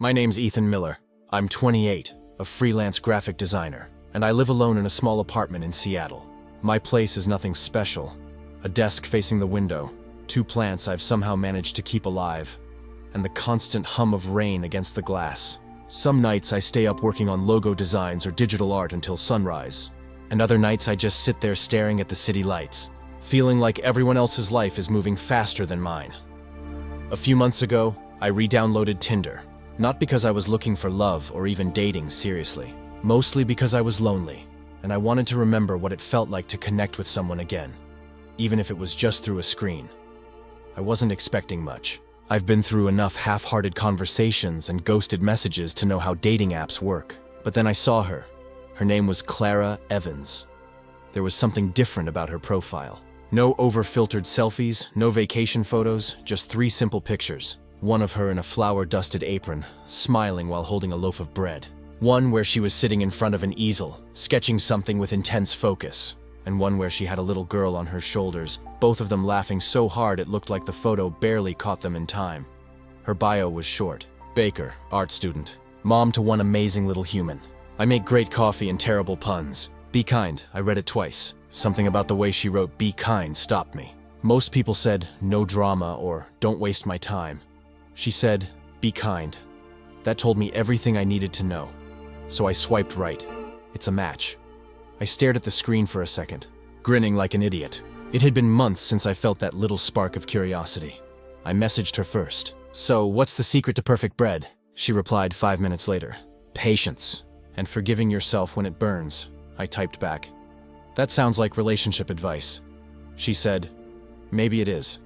My name's Ethan Miller. I'm 28, a freelance graphic designer, and I live alone in a small apartment in Seattle. My place is nothing special. A desk facing the window, 2 plants I've somehow managed to keep alive, and the constant hum of rain against the glass. Some nights I stay up working on logo designs or digital art until sunrise, and other nights I just sit there staring at the city lights, feeling like everyone else's life is moving faster than mine. A few months ago, I re-downloaded Tinder, not because I was looking for love or even dating seriously, mostly because I was lonely, and I wanted to remember what it felt like to connect with someone again, even if it was just through a screen. I wasn't expecting much. I've been through enough half-hearted conversations and ghosted messages to know how dating apps work. But then I saw her. Her name was Clara Evans. There was something different about her profile. No over-filtered selfies, no vacation photos, just 3 simple pictures. One of her in a flour-dusted apron, smiling while holding a loaf of bread. One where she was sitting in front of an easel, sketching something with intense focus. And one where she had a little girl on her shoulders, both of them laughing so hard it looked like the photo barely caught them in time. Her bio was short. Baker, art student. Mom to one amazing little human. I make great coffee and terrible puns. Be kind, I read it twice. Something about the way she wrote be kind stopped me. Most people said no drama or don't waste my time. She said, be kind. That told me everything I needed to know. So I swiped right. It's a match. I stared at the screen for a second, grinning like an idiot. It had been months since I felt that little spark of curiosity. I messaged her first. So, what's the secret to perfect bread? She replied 5 minutes later. Patience, and forgiving yourself when it burns, I typed back. That sounds like relationship advice. She said, maybe it is.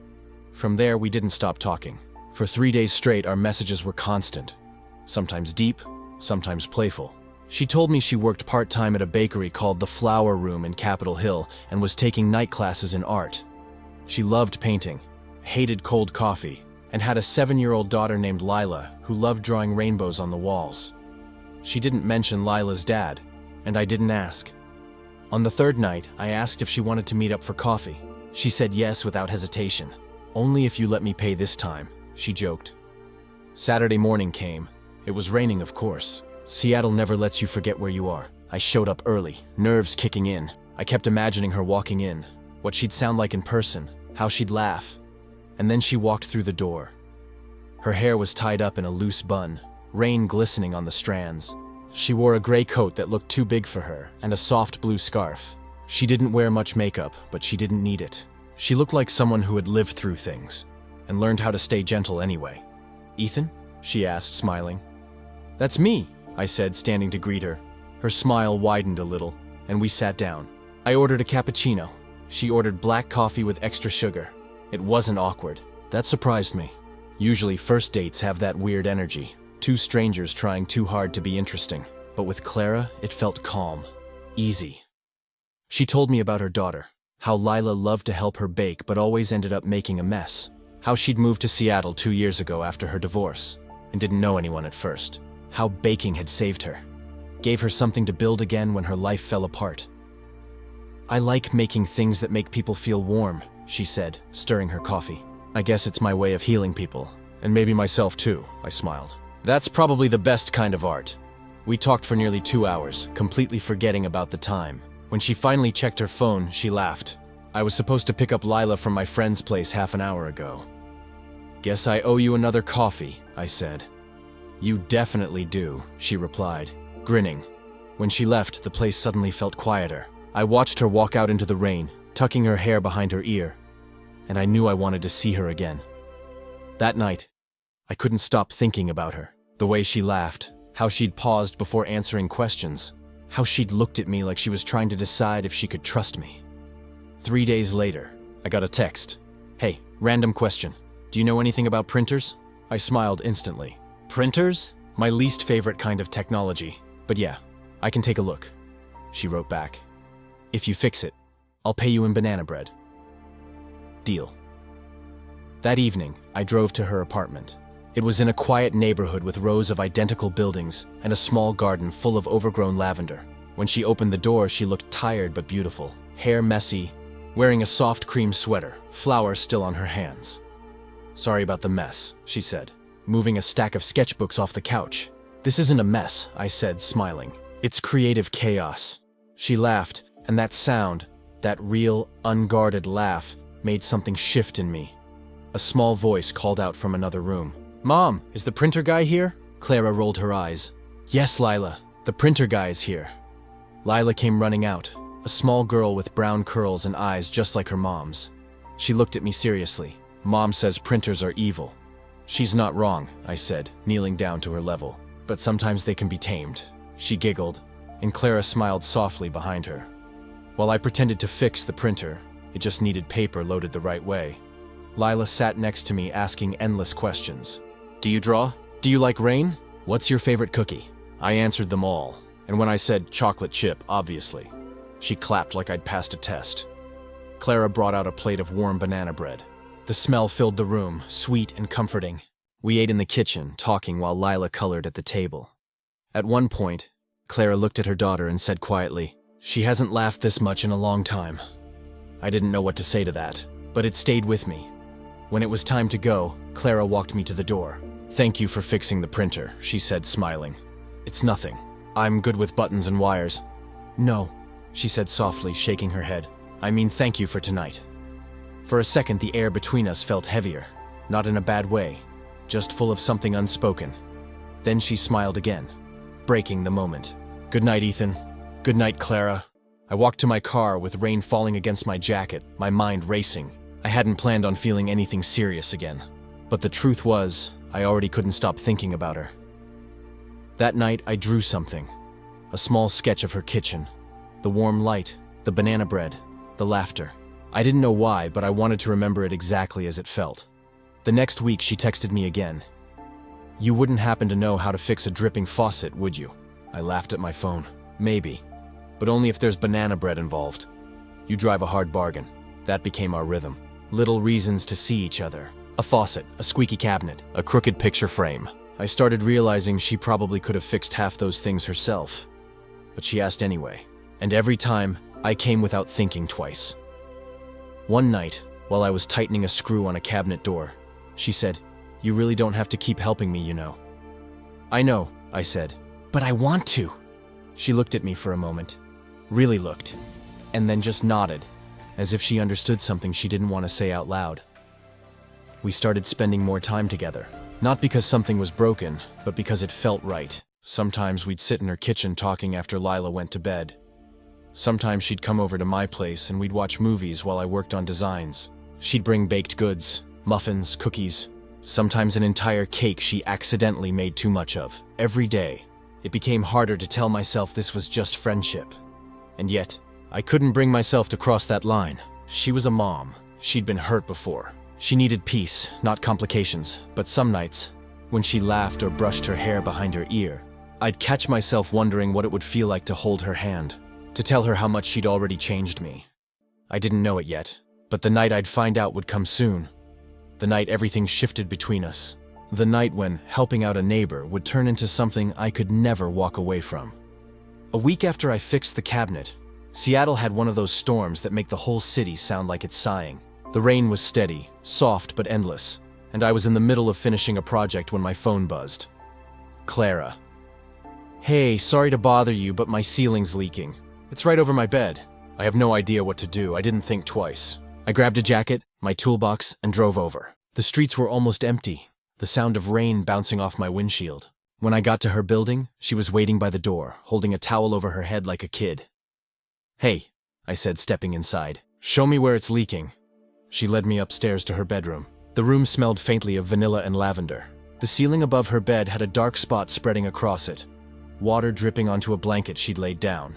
From there, we didn't stop talking. For 3 days straight, our messages were constant. Sometimes deep, sometimes playful. She told me she worked part-time at a bakery called the Flower Room in Capitol Hill and was taking night classes in art. She loved painting, hated cold coffee, and had a 7-year-old daughter named Lila who loved drawing rainbows on the walls. She didn't mention Lila's dad, and I didn't ask. On the 3rd night, I asked if she wanted to meet up for coffee. She said yes without hesitation. Only if you let me pay this time, she joked. Saturday morning came. It was raining, of course. Seattle never lets you forget where you are. I showed up early, nerves kicking in. I kept imagining her walking in, what she'd sound like in person, how she'd laugh. And then she walked through the door. Her hair was tied up in a loose bun, rain glistening on the strands. She wore a gray coat that looked too big for her and a soft blue scarf. She didn't wear much makeup, but she didn't need it. She looked like someone who had lived through things and learned how to stay gentle anyway. Ethan? She asked, smiling. That's me, I said, standing to greet her. Her smile widened a little, and we sat down. I ordered a cappuccino. She ordered black coffee with extra sugar. It wasn't awkward. That surprised me. Usually first dates have that weird energy. 2 strangers trying too hard to be interesting. But with Clara, it felt calm. Easy. She told me about her daughter. How Lila loved to help her bake but always ended up making a mess. How she'd moved to Seattle 2 years ago after her divorce, and didn't know anyone at first. How baking had saved her, gave her something to build again when her life fell apart. I like making things that make people feel warm, she said, stirring her coffee. I guess it's my way of healing people, and maybe myself too, I smiled. That's probably the best kind of art. We talked for nearly 2 hours, completely forgetting about the time. When she finally checked her phone, she laughed. I was supposed to pick up Lila from my friend's place half an hour ago. Guess I owe you another coffee, I said. You definitely do, she replied, grinning. When she left, the place suddenly felt quieter. I watched her walk out into the rain, tucking her hair behind her ear, and I knew I wanted to see her again. That night, I couldn't stop thinking about her. The way she laughed, how she'd paused before answering questions, how she'd looked at me like she was trying to decide if she could trust me. 3 days later, I got a text. Hey, random question. Do you know anything about printers? I smiled instantly. Printers? My least favorite kind of technology. But yeah, I can take a look. She wrote back. If you fix it, I'll pay you in banana bread. Deal. That evening, I drove to her apartment. It was in a quiet neighborhood with rows of identical buildings and a small garden full of overgrown lavender. When she opened the door, she looked tired but beautiful, hair messy, wearing a soft cream sweater, flowers still on her hands. Sorry about the mess, she said. moving a stack of sketchbooks off the couch. "This isn't a mess," I said, smiling. "It's creative chaos." She laughed, and that sound, that real, unguarded laugh, made something shift in me. A small voice called out from another room. "Mom, is the printer guy here?" Clara rolled her eyes. "Yes, Lila, the printer guy is here." Lila came running out, a small girl with brown curls and eyes just like her mom's. She looked at me seriously. "Mom says printers are evil." "She's not wrong," I said, kneeling down to her level. "But sometimes they can be tamed." She giggled, and Clara smiled softly behind her. While I pretended to fix the printer, it just needed paper loaded the right way. Lila sat next to me asking endless questions. "Do you draw? Do you like rain? What's your favorite cookie?" I answered them all, and when I said chocolate chip, obviously, she clapped like I'd passed a test. Clara brought out a plate of warm banana bread. The smell filled the room, sweet and comforting. We ate in the kitchen, talking while Lila colored at the table. At one point, Clara looked at her daughter and said quietly, "She hasn't laughed this much in a long time." I didn't know what to say to that, but it stayed with me. When it was time to go, Clara walked me to the door. "Thank you for fixing the printer," she said, smiling. "It's nothing. I'm good with buttons and wires." "No," she said softly, shaking her head. "I mean thank you for tonight." For a second, the air between us felt heavier, not in a bad way, just full of something unspoken. Then she smiled again, breaking the moment. "Good night, Ethan. Good night, Clara." I walked to my car with rain falling against my jacket, my mind racing. I hadn't planned on feeling anything serious again. But the truth was, I already couldn't stop thinking about her. That night, I drew something. A small sketch of her kitchen. The warm light, the banana bread, the laughter. I didn't know why, but I wanted to remember it exactly as it felt. The next week, she texted me again. "You wouldn't happen to know how to fix a dripping faucet, would you?" I laughed at my phone. "Maybe. But only if there's banana bread involved." "You drive a hard bargain." That became our rhythm. Little reasons to see each other. A faucet, a squeaky cabinet, a crooked picture frame. I started realizing she probably could have fixed half those things herself. But she asked anyway. And every time, I came without thinking twice. One night, while I was tightening a screw on a cabinet door, she said, "You really don't have to keep helping me, you know." "I know," I said. "But I want to." She looked at me for a moment. Really looked. And then just nodded, as if she understood something she didn't want to say out loud. We started spending more time together. Not because something was broken, but because it felt right. Sometimes we'd sit in her kitchen talking after Lila went to bed. Sometimes she'd come over to my place and we'd watch movies while I worked on designs. She'd bring baked goods, muffins, cookies, sometimes an entire cake she accidentally made too much of. Every day, it became harder to tell myself this was just friendship. And yet, I couldn't bring myself to cross that line. She was a mom. She'd been hurt before. She needed peace, not complications. But some nights, when she laughed or brushed her hair behind her ear, I'd catch myself wondering what it would feel like to hold her hand, to tell her how much she'd already changed me. I didn't know it yet, but the night I'd find out would come soon. The night everything shifted between us. The night when helping out a neighbor would turn into something I could never walk away from. A week after I fixed the cabinet, Seattle had one of those storms that make the whole city sound like it's sighing. The rain was steady, soft but endless, and I was in the middle of finishing a project when my phone buzzed. Clara. "Hey, sorry to bother you, but my ceiling's leaking. It's right over my bed." I have no idea what to do. I didn't think twice. I grabbed a jacket, my toolbox, and drove over. The streets were almost empty, the sound of rain bouncing off my windshield. When I got to her building, she was waiting by the door, holding a towel over her head like a kid. "Hey," I said, stepping inside. "Show me where it's leaking." She led me upstairs to her bedroom. The room smelled faintly of vanilla and lavender. The ceiling above her bed had a dark spot spreading across it, water dripping onto a blanket she'd laid down.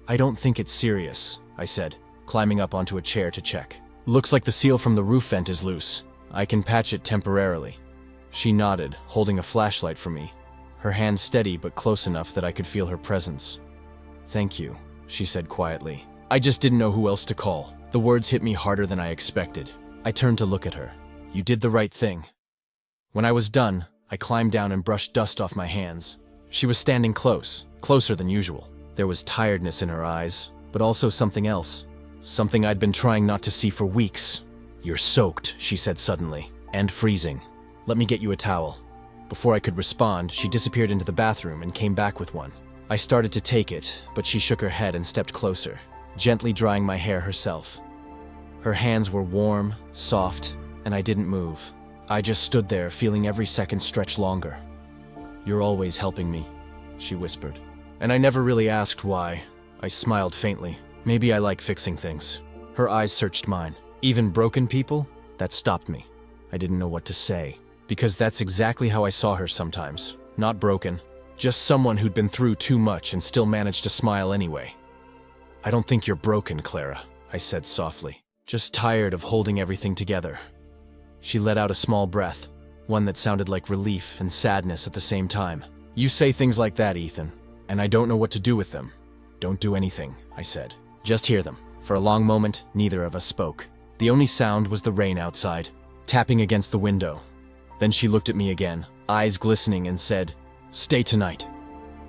"I don't think it's serious," I said, climbing up onto a chair to check. "Looks like the seal from the roof vent is loose. I can patch it temporarily." She nodded, holding a flashlight for me, her hand steady but close enough that I could feel her presence. "Thank you," she said quietly. I just didn't know who else to call. The words hit me harder than I expected. I turned to look at her. "You did the right thing." When I was done, I climbed down and brushed dust off my hands. She was standing close, closer than usual. There was tiredness in her eyes, but also something else. Something I'd been trying not to see for weeks. "You're soaked," she said suddenly, "and freezing." Let me get you a towel. Before I could respond, she disappeared into the bathroom and came back with one. I started to take it, but she shook her head and stepped closer, gently drying my hair herself. Her hands were warm, soft, and I didn't move. I just stood there, feeling every second stretch longer. "You're always helping me," she whispered. And I never really asked why. I smiled faintly. Maybe I like fixing things. Her eyes searched mine. "Even broken people?" That stopped me. I didn't know what to say, because that's exactly how I saw her sometimes. Not broken, just someone who'd been through too much and still managed to smile anyway. "I don't think you're broken, Clara," I said softly. "Just tired of holding everything together." She let out a small breath, one that sounded like relief and sadness at the same time. "You say things like that, Ethan, and I don't know what to do with them." "Don't do anything," I said. "Just hear them." For a long moment, neither of us spoke. The only sound was the rain outside, tapping against the window. Then she looked at me again, eyes glistening, and said, "Stay tonight."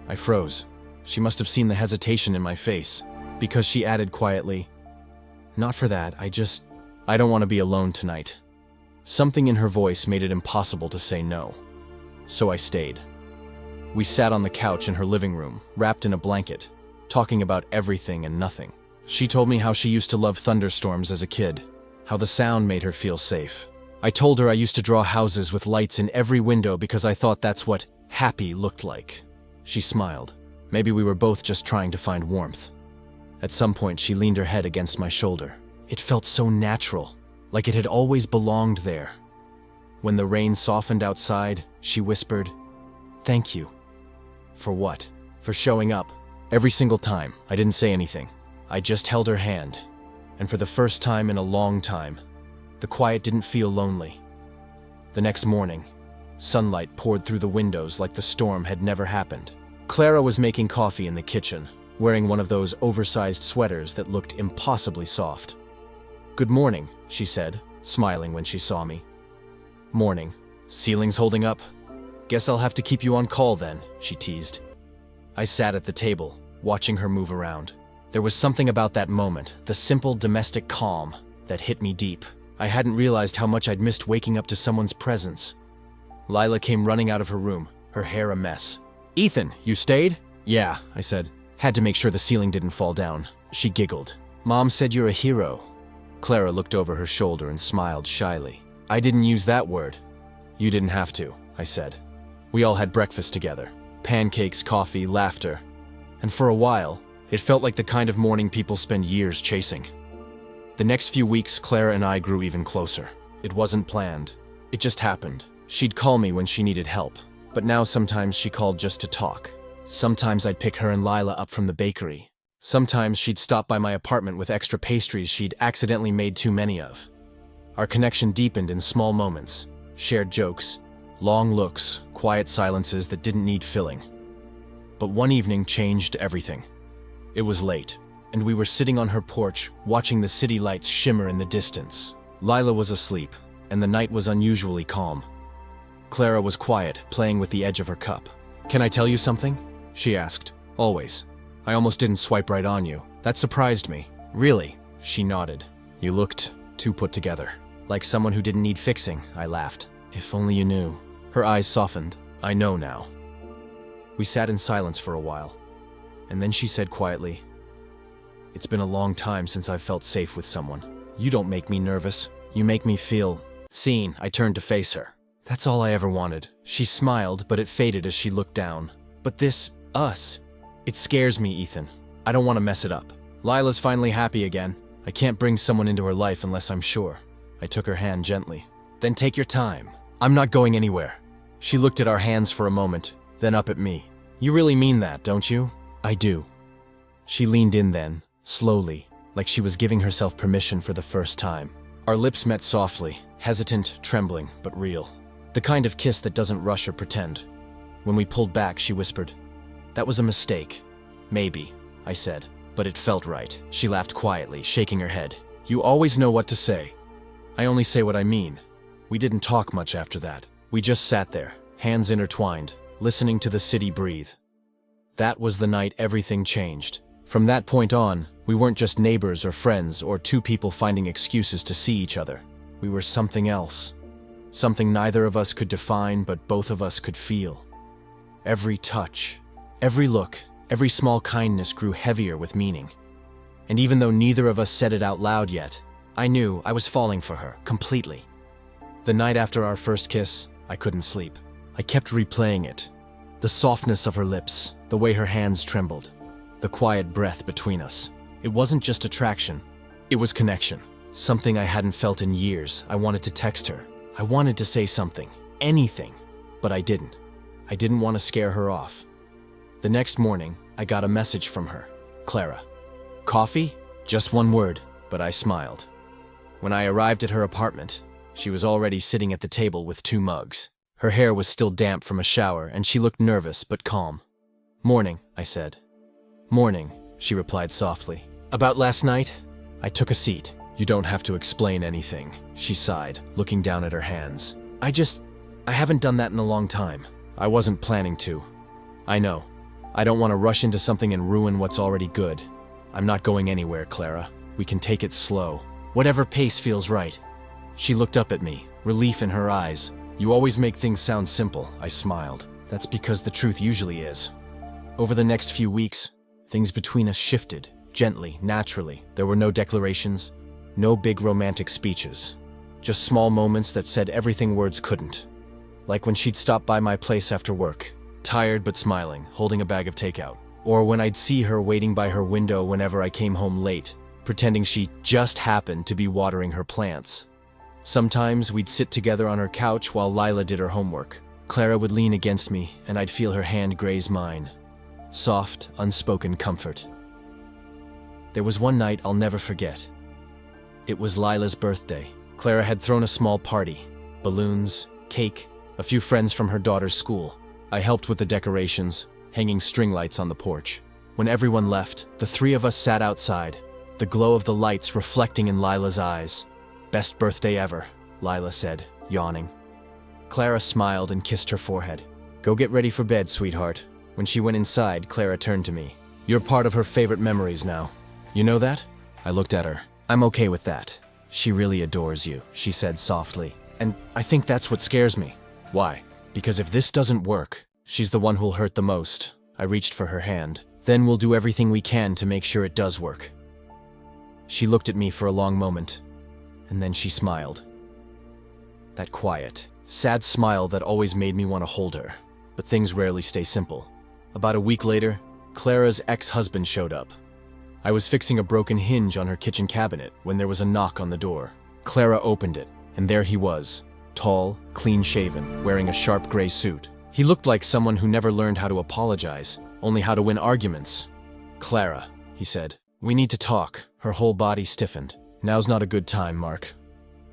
I froze. She must have seen the hesitation in my face, because she added quietly, "Not for that, I don't want to be alone tonight." Something in her voice made it impossible to say no. So I stayed. We sat on the couch in her living room, wrapped in a blanket, talking about everything and nothing. She told me how she used to love thunderstorms as a kid, how the sound made her feel safe. I told her I used to draw houses with lights in every window because I thought that's what happy looked like. She smiled. Maybe we were both just trying to find warmth. At some point, she leaned her head against my shoulder. It felt so natural, like it had always belonged there. When the rain softened outside, she whispered, "Thank you." "For what?" "For showing up. Every single time." I didn't say anything. I just held her hand. And for the first time in a long time, the quiet didn't feel lonely. The next morning, sunlight poured through the windows like the storm had never happened. Clara was making coffee in the kitchen, wearing one of those oversized sweaters that looked impossibly soft. "Good morning," she said, smiling when she saw me. "Morning. Ceiling's holding up? Guess I'll have to keep you on call then," she teased. I sat at the table, watching her move around. There was something about that moment, the simple domestic calm, that hit me deep. I hadn't realized how much I'd missed waking up to someone's presence. Lila came running out of her room, her hair a mess. "Ethan, you stayed?" "Yeah," I said. "Had to make sure the ceiling didn't fall down." She giggled. "Mom said you're a hero." Clara looked over her shoulder and smiled shyly. "I didn't use that word." "You didn't have to," I said. We all had breakfast together. Pancakes, coffee, laughter. And for a while, it felt like the kind of morning people spend years chasing. The next few weeks, Clara and I grew even closer. It wasn't planned. It just happened. She'd call me when she needed help, but now sometimes she called just to talk. Sometimes I'd pick her and Lila up from the bakery. Sometimes she'd stop by my apartment with extra pastries she'd accidentally made too many of. Our connection deepened in small moments, shared jokes, long looks, quiet silences that didn't need filling. But one evening changed everything. It was late, and we were sitting on her porch, watching the city lights shimmer in the distance. Lila was asleep, and the night was unusually calm. Clara was quiet, playing with the edge of her cup. "Can I tell you something?" she asked. "Always. I almost didn't swipe right on you. That surprised me." "Really?" She nodded. "You looked too put together. Like someone who didn't need fixing," I laughed. "If only you knew." Her eyes softened. "I know now." We sat in silence for a while, and then she said quietly, "It's been a long time since I've felt safe with someone. You don't make me nervous. You make me feel seen." I turned to face her. "That's all I ever wanted." She smiled, but it faded as she looked down. "But us, it scares me, Ethan. I don't want to mess it up. Lila's finally happy again. I can't bring someone into her life unless I'm sure." I took her hand gently. "Then take your time. I'm not going anywhere." She looked at our hands for a moment, then up at me. "You really mean that, don't you?" "I do." She leaned in then, slowly, like she was giving herself permission for the first time. Our lips met softly, hesitant, trembling, but real. The kind of kiss that doesn't rush or pretend. When we pulled back, she whispered, "That was a mistake." "Maybe," I said, "but it felt right." She laughed quietly, shaking her head. "You always know what to say." "I only say what I mean." We didn't talk much after that. We just sat there, hands intertwined, listening to the city breathe. That was the night everything changed. From that point on, we weren't just neighbors or friends or two people finding excuses to see each other. We were something else. something neither of us could define but both of us could feel. Every touch, every look, every small kindness grew heavier with meaning. And even though neither of us said it out loud yet, I knew I was falling for her, completely. The night after our first kiss, I couldn't sleep. I kept replaying it. The softness of her lips, the way her hands trembled, the quiet breath between us. It wasn't just attraction, it was connection. Something I hadn't felt in years. I wanted to text her. I wanted to say something, anything, but I didn't. I didn't want to scare her off. The next morning, I got a message from her. Clara. Coffee? Just one word, but I smiled. When I arrived at her apartment, she was already sitting at the table with 2 mugs. Her hair was still damp from a shower, and she looked nervous but calm. Morning, I said. Morning, she replied softly. About last night? I took a seat. You don't have to explain anything, she sighed, looking down at her hands. I haven't done that in a long time. I wasn't planning to. I know. I don't want to rush into something and ruin what's already good. I'm not going anywhere, Clara. We can take it slow. Whatever pace feels right. She looked up at me, relief in her eyes. You always make things sound simple, I smiled. That's because the truth usually is. Over the next few weeks, things between us shifted, gently, naturally. There were no declarations, no big romantic speeches. Just small moments that said everything words couldn't. Like when she'd stop by my place after work, tired but smiling, holding a bag of takeout. Or when I'd see her waiting by her window whenever I came home late, pretending she just happened to be watering her plants. Sometimes we'd sit together on her couch while Lila did her homework. Clara would lean against me, and I'd feel her hand graze mine. Soft, unspoken comfort. There was one night I'll never forget. It was Lila's birthday. Clara had thrown a small party. Balloons, cake, a few friends from her daughter's school. I helped with the decorations, hanging string lights on the porch. When everyone left, the 3 of us sat outside, the glow of the lights reflecting in Lila's eyes. Best birthday ever, Lila said, yawning. Clara smiled and kissed her forehead. Go get ready for bed, sweetheart. When she went inside, Clara turned to me. You're part of her favorite memories now. You know that? I looked at her. I'm okay with that. She really adores you, she said softly. And I think that's what scares me. Why? Because if this doesn't work, she's the one who'll hurt the most. I reached for her hand. Then we'll do everything we can to make sure it does work. She looked at me for a long moment, and then she smiled. That quiet, sad smile that always made me want to hold her. But things rarely stay simple. About a week later, Clara's ex-husband showed up. I was fixing a broken hinge on her kitchen cabinet when there was a knock on the door. Clara opened it, and there he was, tall, clean-shaven, wearing a sharp gray suit. He looked like someone who never learned how to apologize, only how to win arguments. Clara, he said, we need to talk. Her whole body stiffened. Now's not a good time, Mark.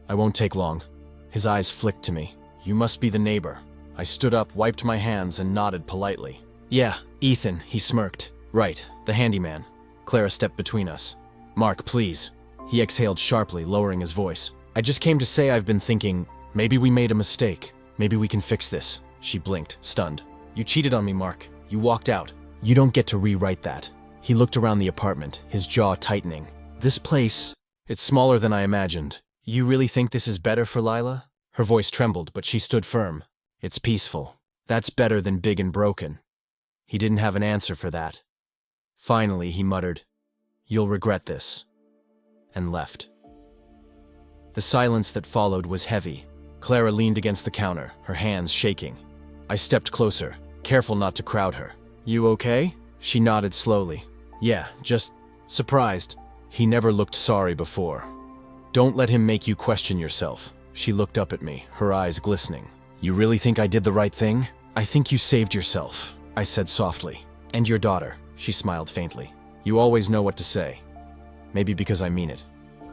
I won't take long. His eyes flicked to me. You must be the neighbor. I stood up, wiped my hands, and nodded politely. Yeah, Ethan, he smirked. Right, the handyman. Clara stepped between us. Mark, please. He exhaled sharply, lowering his voice. I just came to say I've been thinking, maybe we made a mistake. Maybe we can fix this. She blinked, stunned. You cheated on me, Mark. You walked out. You don't get to rewrite that. He looked around the apartment, his jaw tightening. This place, it's smaller than I imagined. You really think this is better for Lila? Her voice trembled, but she stood firm. It's peaceful. That's better than big and broken. He didn't have an answer for that. Finally, he muttered, You'll regret this, and left. The silence that followed was heavy. Clara leaned against the counter, her hands shaking. I stepped closer, careful not to crowd her. You okay? She nodded slowly. Yeah, just surprised. He never looked sorry before. Don't let him make you question yourself. She looked up at me, her eyes glistening. You really think I did the right thing? I think you saved yourself, I said softly. And your daughter, she smiled faintly. You always know what to say. Maybe because I mean it.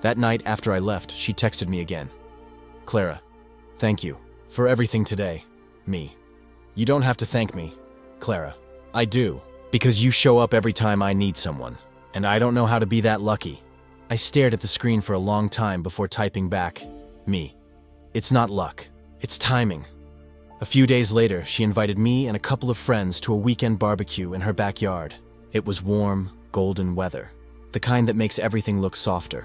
That night after I left, she texted me again. Clara, thank you for everything today. Me. You don't have to thank me, Clara. I do, because you show up every time I need someone, and I don't know how to be that lucky. I stared at the screen for a long time before typing back, me. It's not luck, it's timing. A few days later, she invited me and a couple of friends to a weekend barbecue in her backyard. It was warm, golden weather, the kind that makes everything look softer.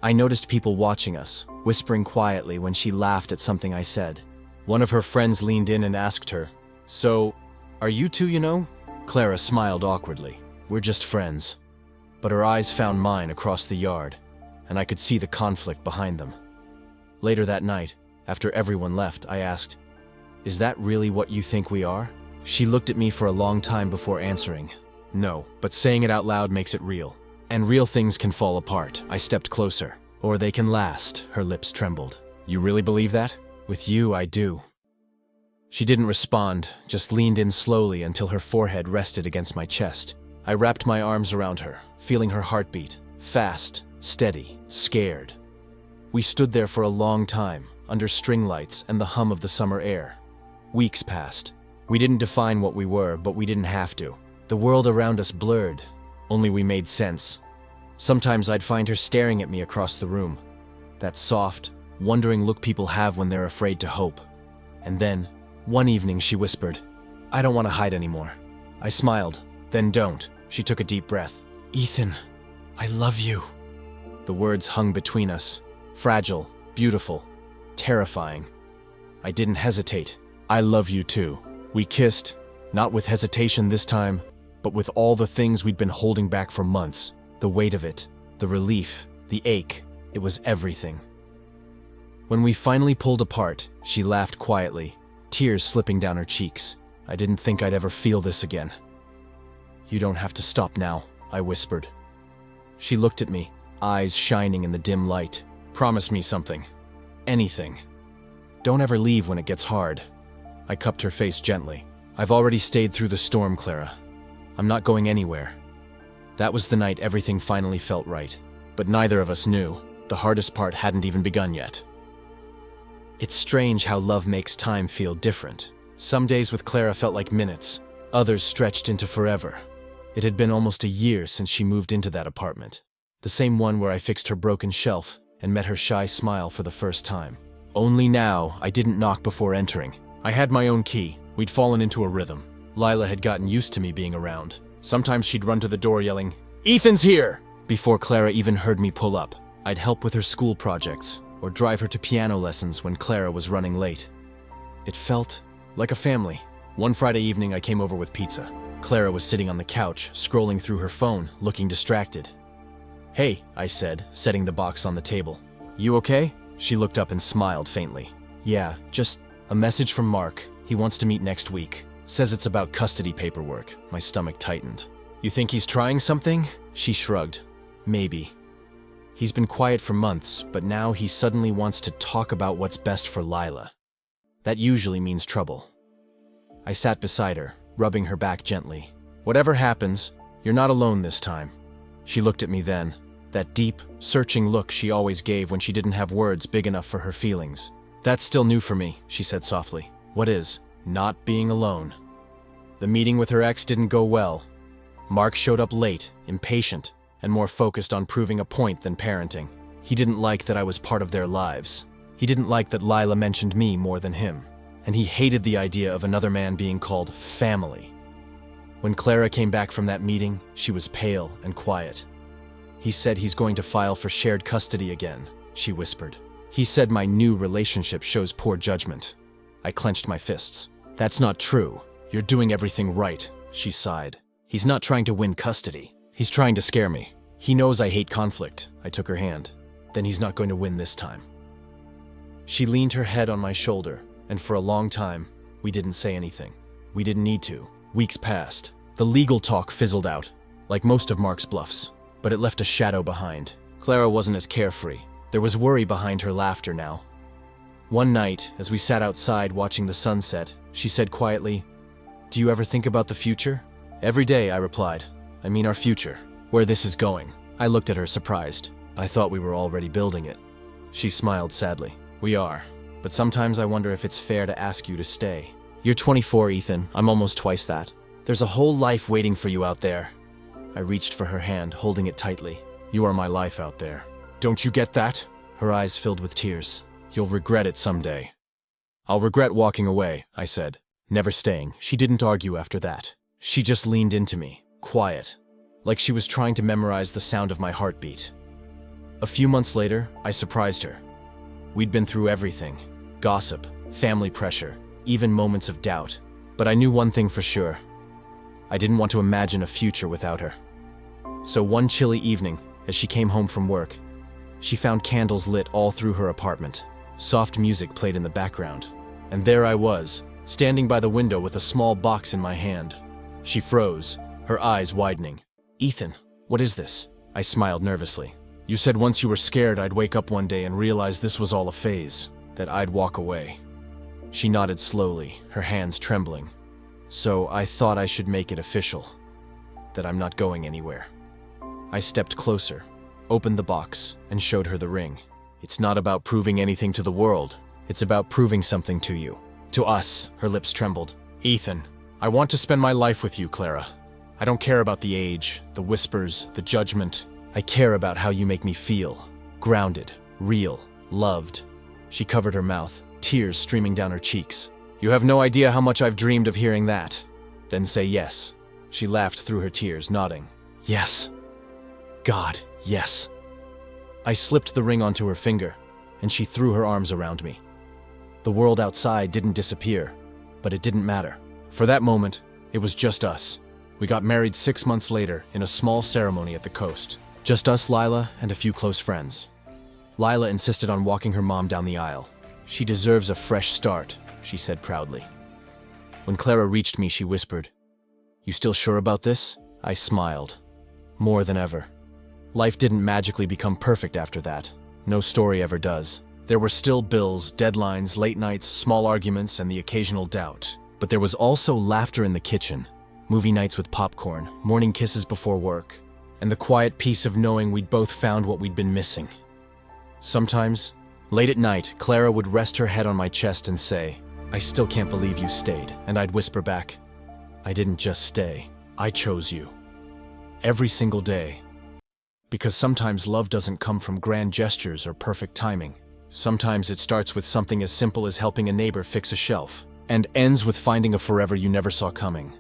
I noticed people watching us, whispering quietly when she laughed at something I said. One of her friends leaned in and asked her, "So, are you two, you know?" Clara smiled awkwardly. "We're just friends." But her eyes found mine across the yard, and I could see the conflict behind them. Later that night, after everyone left, I asked, "Is that really what you think we are?" She looked at me for a long time before answering. "No, but saying it out loud makes it real. And real things can fall apart." I stepped closer. "Or they can last," her lips trembled. "You really believe that?" "With you, I do." She didn't respond, just leaned in slowly until her forehead rested against my chest. I wrapped my arms around her, feeling her heartbeat, fast, steady, scared. We stood there for a long time, under string lights and the hum of the summer air. Weeks passed. We didn't define what we were, but we didn't have to. The world around us blurred, only we made sense. Sometimes I'd find her staring at me across the room. That soft, wondering look people have when they're afraid to hope. And then, one evening she whispered, "I don't want to hide anymore." I smiled. "Then don't." She took a deep breath. "Ethan, I love you." The words hung between us, fragile, beautiful, terrifying. I didn't hesitate. "I love you too." We kissed, not with hesitation this time, but with all the things we'd been holding back for months. The weight of it, the relief, the ache, it was everything. When we finally pulled apart, she laughed quietly, tears slipping down her cheeks. I didn't think I'd ever feel this again. "You don't have to stop now," I whispered. She looked at me, eyes shining in the dim light. "Promise me something. Anything. Don't ever leave when it gets hard." I cupped her face gently. "I've already stayed through the storm, Clara. I'm not going anywhere." That was the night everything finally felt right. But neither of us knew. The hardest part hadn't even begun yet. It's strange how love makes time feel different. Some days with Clara felt like minutes. Others stretched into forever. It had been almost a year since she moved into that apartment. The same one where I fixed her broken shelf and met her shy smile for the first time. Only now, I didn't knock before entering. I had my own key. We'd fallen into a rhythm. Lila had gotten used to me being around. Sometimes she'd run to the door yelling, "Ethan's here!" Before Clara even heard me pull up. I'd help with her school projects, or drive her to piano lessons when Clara was running late. It felt like a family. One Friday evening I came over with pizza. Clara was sitting on the couch, scrolling through her phone, looking distracted. "Hey," I said, setting the box on the table. "You okay?" She looked up and smiled faintly. "Yeah, just a message from Mark. He wants to meet next week. Says it's about custody paperwork." My stomach tightened. "You think he's trying something?" She shrugged. "Maybe. He's been quiet for months, but now he suddenly wants to talk about what's best for Lila. That usually means trouble." I sat beside her, rubbing her back gently. "Whatever happens, you're not alone this time." She looked at me then, that deep, searching look she always gave when she didn't have words big enough for her feelings. "That's still new for me," she said softly. "What is?" "Not being alone." The meeting with her ex didn't go well. Mark showed up late, impatient, and more focused on proving a point than parenting. He didn't like that I was part of their lives. He didn't like that Lila mentioned me more than him. And he hated the idea of another man being called family. When Clara came back from that meeting, she was pale and quiet. "He said he's going to file for shared custody again," she whispered. "He said my new relationship shows poor judgment." I clenched my fists. "That's not true. You're doing everything right," she sighed. "He's not trying to win custody. He's trying to scare me. He knows I hate conflict." I took her hand. "Then he's not going to win this time." She leaned her head on my shoulder, and for a long time, we didn't say anything. We didn't need to. Weeks passed. The legal talk fizzled out, like most of Mark's bluffs, but it left a shadow behind. Clara wasn't as carefree. There was worry behind her laughter now. One night, as we sat outside watching the sunset, she said quietly, "Do you ever think about the future?" "Every day," I replied. "I mean our future. Where this is going." I looked at her surprised. "I thought we were already building it." She smiled sadly. "We are. But sometimes I wonder if it's fair to ask you to stay. You're 24, Ethan. I'm almost twice that. There's a whole life waiting for you out there." I reached for her hand, holding it tightly. "You are my life out there. Don't you get that?" Her eyes filled with tears. "You'll regret it someday." "I'll regret walking away," I said. Never staying. She didn't argue after that. She just leaned into me, quiet, like she was trying to memorize the sound of my heartbeat. A few months later, I surprised her. We'd been through everything: gossip, family pressure, even moments of doubt. But I knew one thing for sure. I didn't want to imagine a future without her. So one chilly evening, as she came home from work, she found candles lit all through her apartment. Soft music played in the background. And there I was, standing by the window with a small box in my hand. She froze, her eyes widening. "Ethan, what is this?" I smiled nervously. "You said once you were scared I'd wake up one day and realize this was all a phase, that I'd walk away." She nodded slowly, her hands trembling. "So I thought I should make it official, that I'm not going anywhere." I stepped closer, opened the box, and showed her the ring. "It's not about proving anything to the world. It's about proving something to you. To us." Her lips trembled. "Ethan, I want to spend my life with you, Clara. I don't care about the age, the whispers, the judgment. I care about how you make me feel. Grounded, real, loved." She covered her mouth, tears streaming down her cheeks. "You have no idea how much I've dreamed of hearing that." "Then say yes." She laughed through her tears, nodding. "Yes. God, yes." I slipped the ring onto her finger, and she threw her arms around me. The world outside didn't disappear, but it didn't matter. For that moment, it was just us. We got married 6 months later in a small ceremony at the coast. Just us, Lila, and a few close friends. Lila insisted on walking her mom down the aisle. "She deserves a fresh start," she said proudly. When Clara reached me, she whispered, "You still sure about this?" I smiled. More than ever. Life didn't magically become perfect after that. No story ever does. There were still bills, deadlines, late nights, small arguments, and the occasional doubt. But there was also laughter in the kitchen, movie nights with popcorn, morning kisses before work, and the quiet peace of knowing we'd both found what we'd been missing. Sometimes, late at night, Clara would rest her head on my chest and say, "I still can't believe you stayed." And I'd whisper back, "I didn't just stay. I chose you." Every single day. Because sometimes love doesn't come from grand gestures or perfect timing. Sometimes it starts with something as simple as helping a neighbor fix a shelf, and ends with finding a forever you never saw coming.